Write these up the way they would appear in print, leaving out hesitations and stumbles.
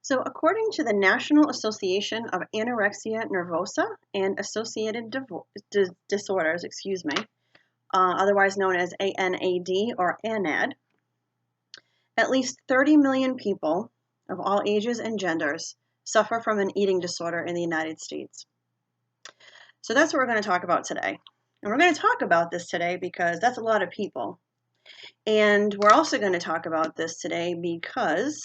So, according to the National Association of Anorexia Nervosa and Associated Disorders, otherwise known as ANAD or ANAD, at least 30 million people of all ages and genders suffer from an eating disorder in the United States. So that's what we're going to talk about today. And we're going to talk about this today because that's a lot of people. And we're also going to talk about this today because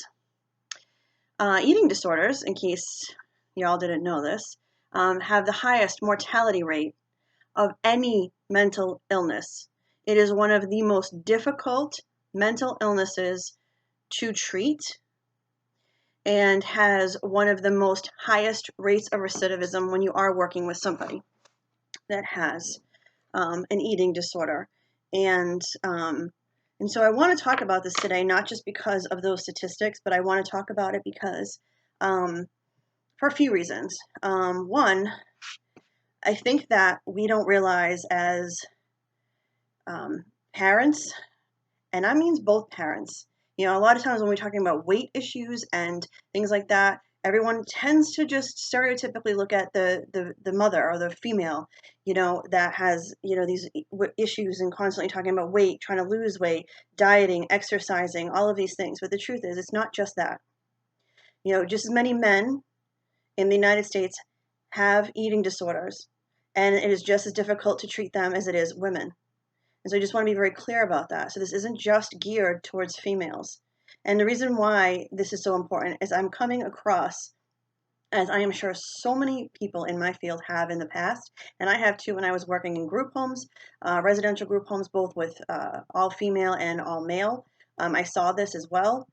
eating disorders, in case y'all didn't know this, have the highest mortality rate of any mental illness. It is one of the most difficult mental illnesses to treat and has one of the most highest rates of recidivism when you are working with somebody that has an eating disorder. And so I want to talk about this today, not just because of those statistics, but I want to talk about it because for a few reasons. One, I think that we don't realize as parents, and that means both parents. You know, a lot of times when we're talking about weight issues and things like that, everyone tends to just stereotypically look at the mother or the female, you know, that has, you know, these issues and constantly talking about weight, trying to lose weight, dieting, exercising, all of these things. But the truth is, it's not just that. You know, just as many men in the United States have eating disorders, and it is just as difficult to treat them as it is women. And so I just want to be very clear about that. So this isn't just geared towards females. And the reason why this is so important is I'm coming across, as I am sure so many people in my field have in the past, and I have too when I was working in group homes, residential group homes, both with all female and all male. I saw this as well.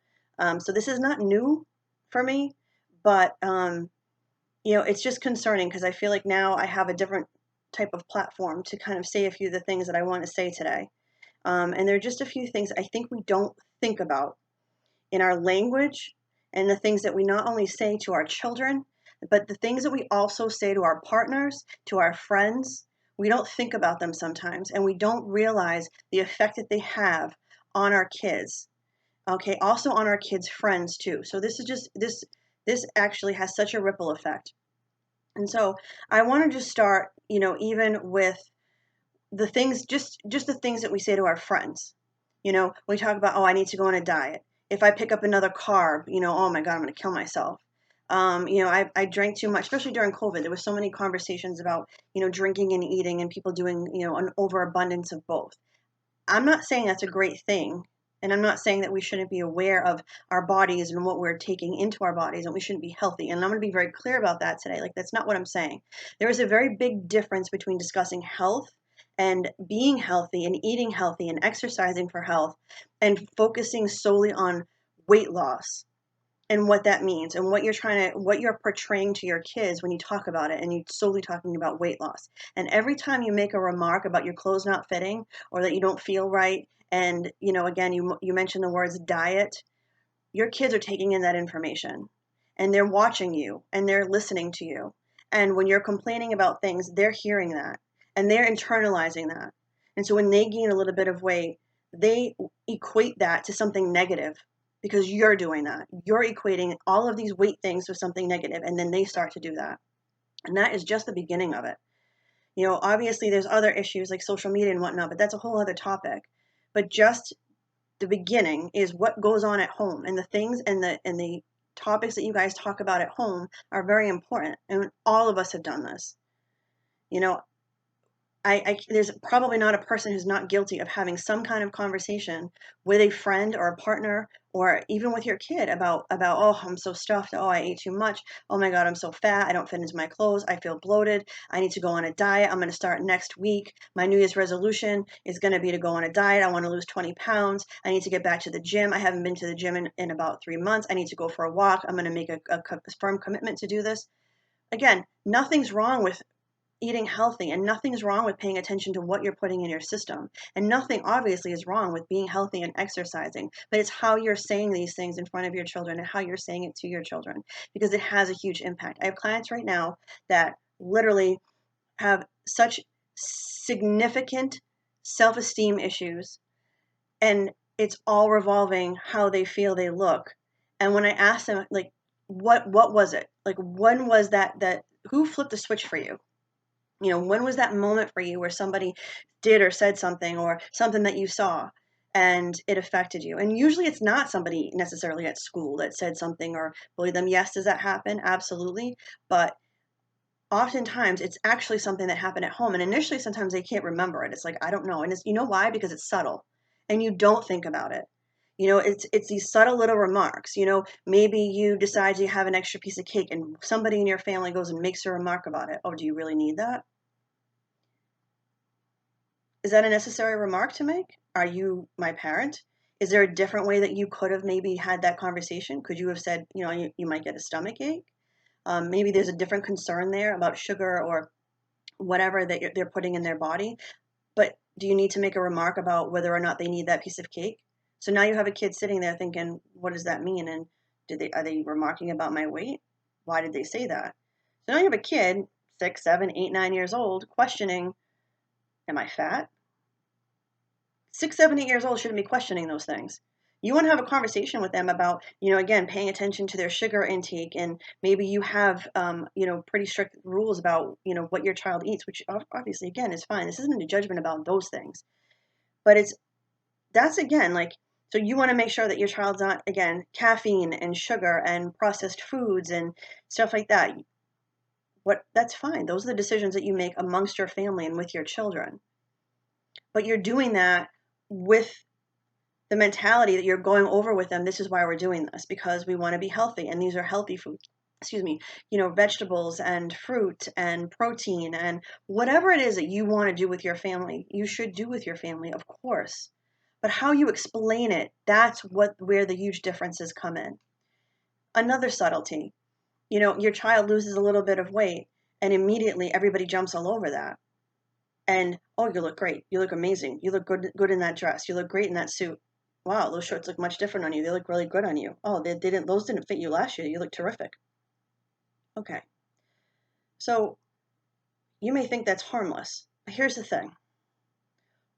So this is not new for me, but you know, it's just concerning because I feel like now I have a different type of platform to kind of say a few of the things that I want to say today. And there are just a few things I think we don't think about in our language and the things that we not only say to our children, but the things that we also say to our partners, to our friends. We don't think about them sometimes, and we don't realize the effect that they have on our kids. Okay, also on our kids' friends too. So this is just this actually has such a ripple effect. And so I want to just start, you know, even with the things, just the things that we say to our friends. You know, we talk about, oh, I need to go on a diet. If I pick up another carb, you know, oh my God, I'm going to kill myself. You know, I drank too much, especially during COVID. There was so many conversations about, you know, drinking and eating and people doing, you know, an overabundance of both. I'm not saying that's a great thing. And I'm not saying that we shouldn't be aware of our bodies and what we're taking into our bodies and we shouldn't be healthy. And I'm going to be very clear about that today. Like, that's not what I'm saying. There is a very big difference between discussing health and being healthy and eating healthy and exercising for health and focusing solely on weight loss and what that means and what you're portraying to your kids when you talk about it and you're solely talking about weight loss. And every time you make a remark about your clothes not fitting or that you don't feel right, and you know, again, you mentioned the words diet, your kids are taking in that information and they're watching you and they're listening to you. And when you're complaining about things, they're hearing that and they're internalizing that. And so when they gain a little bit of weight, they equate that to something negative because you're doing that. You're equating all of these weight things with something negative, and then they start to do that. And that is just the beginning of it. You know, obviously there's other issues like social media and whatnot, but that's a whole other topic. But just the beginning is what goes on at home, and the things and the topics that you guys talk about at home are very important. And all of us have done this. You know, there's probably not a person who's not guilty of having some kind of conversation with a friend or a partner or even with your kid about oh, I'm so stuffed, oh, I ate too much, oh my God, I'm so fat, I don't fit into my clothes, I feel bloated, I need to go on a diet, I'm going to start next week, my New Year's resolution is going to be to go on a diet, I want to lose 20 pounds, I need to get back to the gym, I haven't been to the gym in about 3 months, I need to go for a walk, I'm going to make a firm commitment to do this. Again, nothing's wrong with eating healthy, and nothing's wrong with paying attention to what you're putting in your system, and nothing obviously is wrong with being healthy and exercising, but it's how you're saying these things in front of your children and how you're saying it to your children, because it has a huge impact. I have clients right now that literally have such significant self-esteem issues, and it's all revolving how they feel they look. And when I ask them, like, what was it? Like, when was that who flipped the switch for you? When was that moment for you where somebody did or said something, or something that you saw and it affected you? And usually it's not somebody necessarily at school that said something or bullied them. Yes, does that happen? Absolutely. But oftentimes it's actually something that happened at home. And initially, sometimes they can't remember it. It's like, I don't know. And you know why? Because it's subtle and you don't think about it. It's these subtle little remarks. Maybe you decide you have an extra piece of cake and somebody in your family goes and makes a remark about it. Oh, do you really need that? Is that a necessary remark to make? Are you my parent? Is there a different way that you could have maybe had that conversation? Could you have said, you might get a stomach ache? Maybe there's a different concern there about sugar or whatever that they're putting in their body. But do you need to make a remark about whether or not they need that piece of cake? So now you have a kid sitting there thinking, what does that mean? And are they remarking about my weight? Why did they say that? So now you have a kid, 6, 7, 8, 9 years old, questioning, am I fat? 6, 7, 8 years old shouldn't be questioning those things. You want to have a conversation with them about, again, paying attention to their sugar intake, and maybe you have, pretty strict rules about, what your child eats, which obviously, again, is fine. This isn't a judgment about those things, but that's again, like, so you want to make sure that your child's not, again, caffeine and sugar and processed foods and stuff like that. That's fine. Those are the decisions that you make amongst your family and with your children. But you're doing that with the mentality that you're going over with them. This is why we're doing this, because we want to be healthy, and these are healthy foods. Excuse me, vegetables and fruit and protein and whatever it is that you want to do with your family, you should do with your family, of course. But how you explain it, that's where the huge differences come in. Another subtlety, your child loses a little bit of weight and immediately everybody jumps all over that. And, oh, you look great. You look amazing. You look good in that dress. You look great in that suit. Wow, those shorts look much different on you. They look really good on you. Oh, those didn't fit you last year. You look terrific. Okay. So you may think that's harmless. But here's the thing.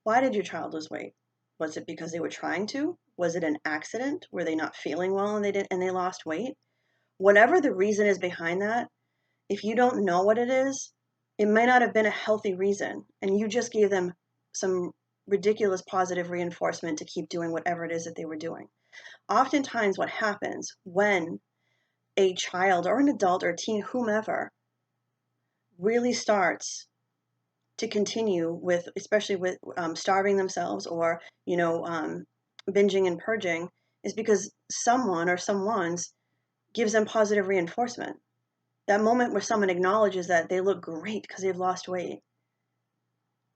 Why did your child lose weight? Was it because they were trying to? Was it an accident? Were they not feeling well and they lost weight? Whatever the reason is behind that, if you don't know what it is, it might not have been a healthy reason, and you just gave them some ridiculous positive reinforcement to keep doing whatever it is that they were doing. Oftentimes what happens when a child or an adult or a teen, whomever, really starts to continue with, especially with starving themselves or, binging and purging, is because someone or someone's gives them positive reinforcement. That moment where someone acknowledges that they look great because they've lost weight,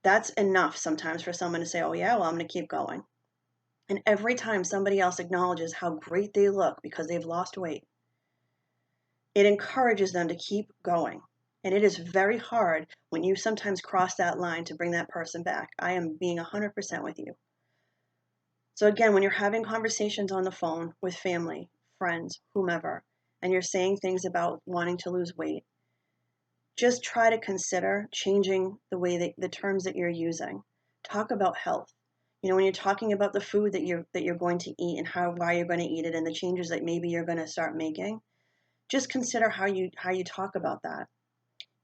that's enough sometimes for someone to say, oh yeah, well, I'm going to keep going. And every time somebody else acknowledges how great they look because they've lost weight, it encourages them to keep going. And it is very hard when you sometimes cross that line to bring that person back. I am being 100% with you. So again, when you're having conversations on the phone with family, friends, whomever, and you're saying things about wanting to lose weight, just try to consider changing the terms that you're using. Talk about health. When you're talking about the food that you're going to eat and why you're going to eat it and the changes that maybe you're going to start making, just consider how you talk about that.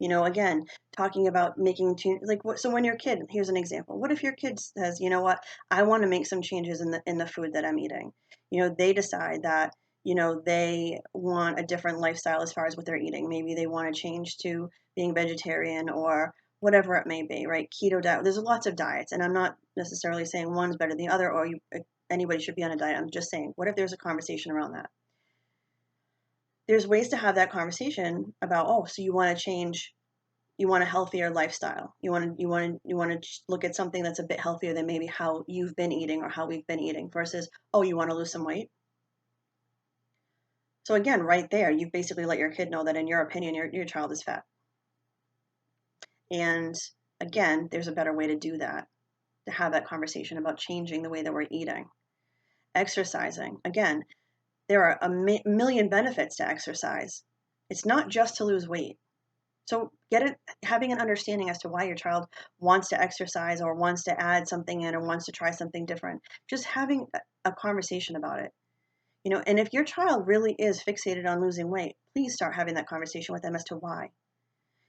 Again, talking about making like what. So when your kid, here's an example. What if your kid says, you know what, I want to make some changes in the food that I'm eating. They decide that they want a different lifestyle as far as what they're eating. Maybe they want to change to being vegetarian or whatever it may be, right? Keto diet. There's lots of diets, and I'm not necessarily saying one's better than the other, or anybody should be on a diet. I'm just saying, what if there's a conversation around that? There's ways to have that conversation about, oh, so you want to change, you want a healthier lifestyle. You want to look at something that's a bit healthier than maybe how you've been eating or how we've been eating versus, oh, you want to lose some weight. So again, right there, you've basically let your kid know that in your opinion, your child is fat. And again, there's a better way to do that, to have that conversation about changing the way that we're eating. Exercising. Again, there are a million benefits to exercise. It's not just to lose weight. So having an understanding as to why your child wants to exercise or wants to add something in or wants to try something different. Just having a conversation about it. And if your child really is fixated on losing weight, please start having that conversation with them as to why.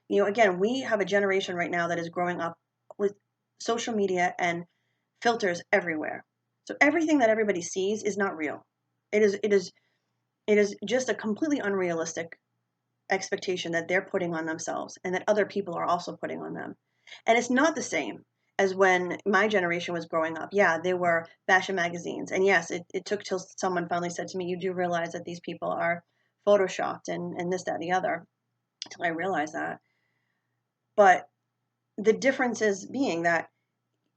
Again, we have a generation right now that is growing up with social media and filters everywhere. So everything that everybody sees is not real. It is just a completely unrealistic expectation that they're putting on themselves and that other people are also putting on them. And it's not the same as when my generation was growing up. Yeah, there were fashion magazines. And yes, it took till someone finally said to me, you do realize that these people are photoshopped and this, that, and the other, until I realized that. But the difference is being that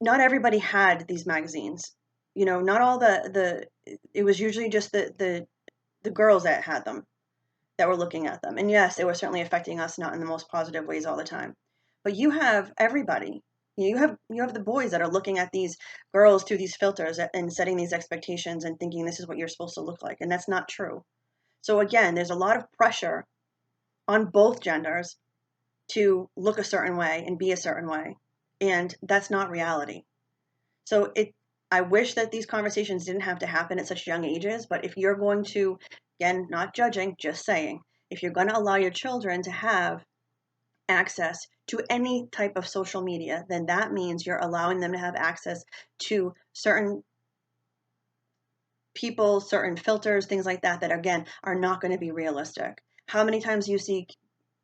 not everybody had these magazines. Not all it was usually just the girls that had them, that were looking at them. And yes, they were certainly affecting us, not in the most positive ways all the time. But you have everybody. You have the boys that are looking at these girls through these filters and setting these expectations and thinking this is what you're supposed to look like, and that's not true. So again, there's a lot of pressure on both genders to look a certain way and be a certain way, and that's not reality. So I wish that these conversations didn't have to happen at such young ages, but if you're going to, again, not judging, just saying, if you're going to allow your children to have access to any type of social media, then that means you're allowing them to have access to certain people, certain filters, things like that, that again are not going to be realistic. How many times do you see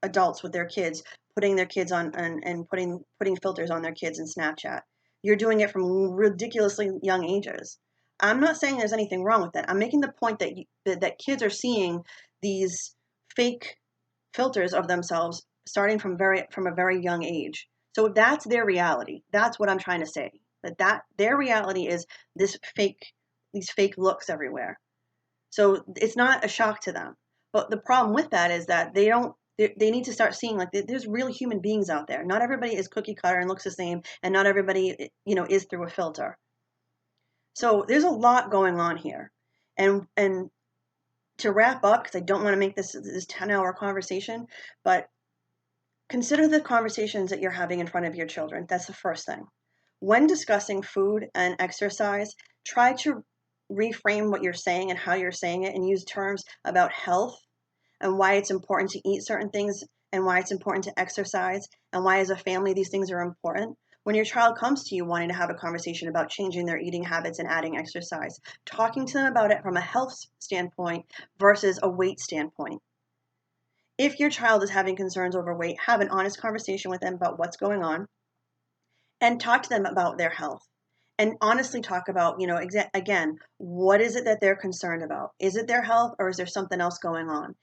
adults with their kids putting their kids on and putting filters on their kids in Snapchat? You're doing it from ridiculously young ages. I'm not saying there's anything wrong with that. I'm making the point that kids are seeing these fake filters of themselves starting from a very young age. So that's their reality. That's what I'm trying to say. That their reality is these fake looks everywhere. So it's not a shock to them. But the problem with that is that they need to start seeing like there's real human beings out there. Not everybody is cookie cutter and looks the same, and not everybody is through a filter. So there's a lot going on here, and to wrap up, because I don't want to make this 10-hour conversation, but consider the conversations that you're having in front of your children. That's the first thing. When discussing food and exercise, try to reframe what you're saying and how you're saying it and use terms about health and why it's important to eat certain things and why it's important to exercise and why as a family these things are important. When your child comes to you wanting to have a conversation about changing their eating habits and adding exercise, talking to them about it from a health standpoint versus a weight standpoint. If your child is having concerns over weight, have an honest conversation with them about what's going on and talk to them about their health. And honestly talk about, again, what is it that they're concerned about? Is it their health or is there something else going on?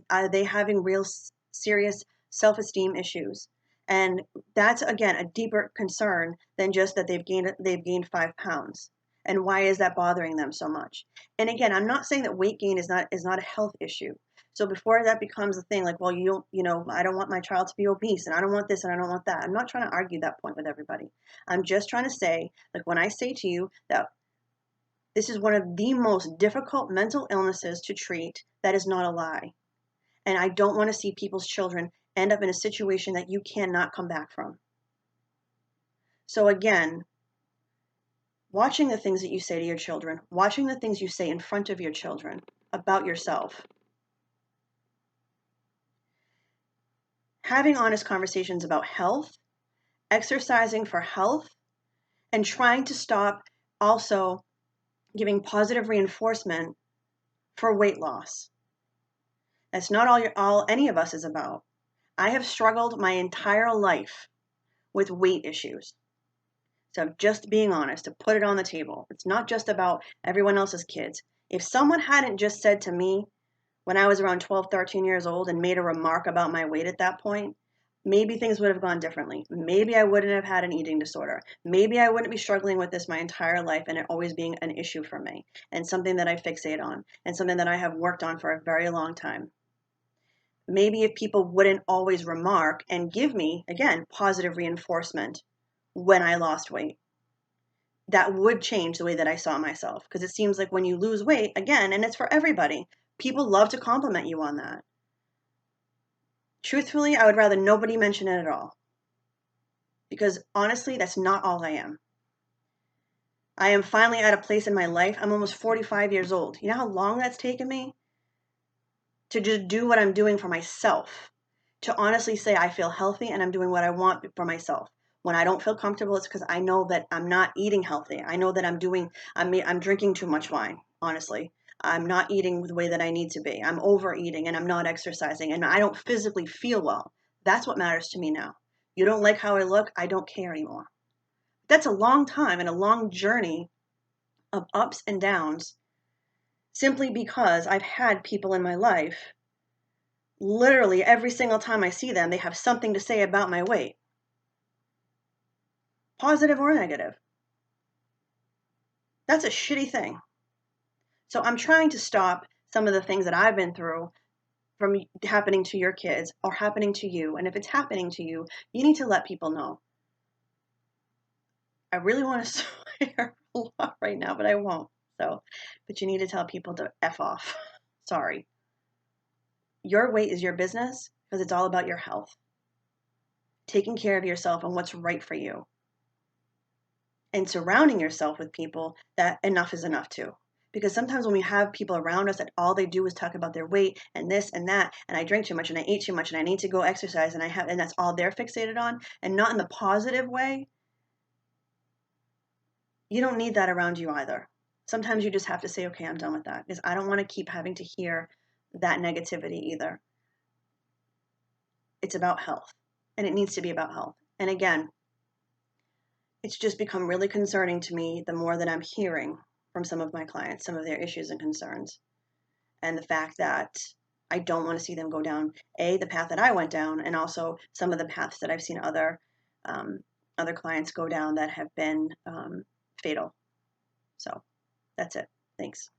Are they having real serious self-esteem issues? And that's, again, a deeper concern than just that they've gained 5 pounds. And why is that bothering them so much? And again, I'm not saying that weight gain is not a health issue. So before that becomes a thing like, well, I don't want my child to be obese and I don't want this and I don't want that. I'm not trying to argue that point with everybody. I'm just trying to say, like when I say to you that this is one of the most difficult mental illnesses to treat, that is not a lie. And I don't want to see people's children end up in a situation that you cannot come back from. So again, watching the things that you say to your children, watching the things you say in front of your children about yourself, having honest conversations about health, exercising for health, and trying to stop also giving positive reinforcement for weight loss. That's not all any of us is about. I have struggled my entire life with weight issues. So just being honest, to put it on the table. It's not just about everyone else's kids. If someone hadn't just said to me when I was around 12, 13 years old and made a remark about my weight at that point, maybe things would have gone differently. Maybe I wouldn't have had an eating disorder. Maybe I wouldn't be struggling with this my entire life and it always being an issue for me and something that I fixate on and something that I have worked on for a very long time. Maybe if people wouldn't always remark and give me, again, positive reinforcement when I lost weight, that would change the way that I saw myself. Because it seems like when you lose weight, again, and it's for everybody, people love to compliment you on that. Truthfully, I would rather nobody mention it at all. Because honestly, that's not all I am. I am finally at a place in my life. I'm almost 45 years old. You know how long that's taken me to just do what I'm doing for myself? To honestly say I feel healthy and I'm doing what I want for myself. When I don't feel comfortable, it's because I know that I'm not eating healthy. I know that I'm drinking too much wine, honestly. I'm not eating the way that I need to be. I'm overeating and I'm not exercising and I don't physically feel well. That's what matters to me now. You don't like how I look? I don't care anymore. That's a long time and a long journey of ups and downs simply because I've had people in my life, literally every single time I see them, they have something to say about my weight, positive or negative. That's a shitty thing. So I'm trying to stop some of the things that I've been through from happening to your kids or happening to you. And if it's happening to you, you need to let people know. I really want to swear a lot right now, but I won't. But you need to tell people to F off. Sorry. Your weight is your business because it's all about your health, taking care of yourself and what's right for you, and surrounding yourself with people that enough is enough too. Because sometimes when we have people around us that all they do is talk about their weight and this and that, and I drink too much and I eat too much and I need to go exercise and that's all they're fixated on and not in the positive way, you don't need that around you either. Sometimes you just have to say, okay, I'm done with that because I don't want to keep having to hear that negativity either. It's about health and it needs to be about health. And again, it's just become really concerning to me the more that I'm hearing from some of my clients, some of their issues and concerns, and the fact that I don't want to see them go down the path that I went down, and also some of the paths that I've seen other clients go down that have been fatal. So that's it. Thanks.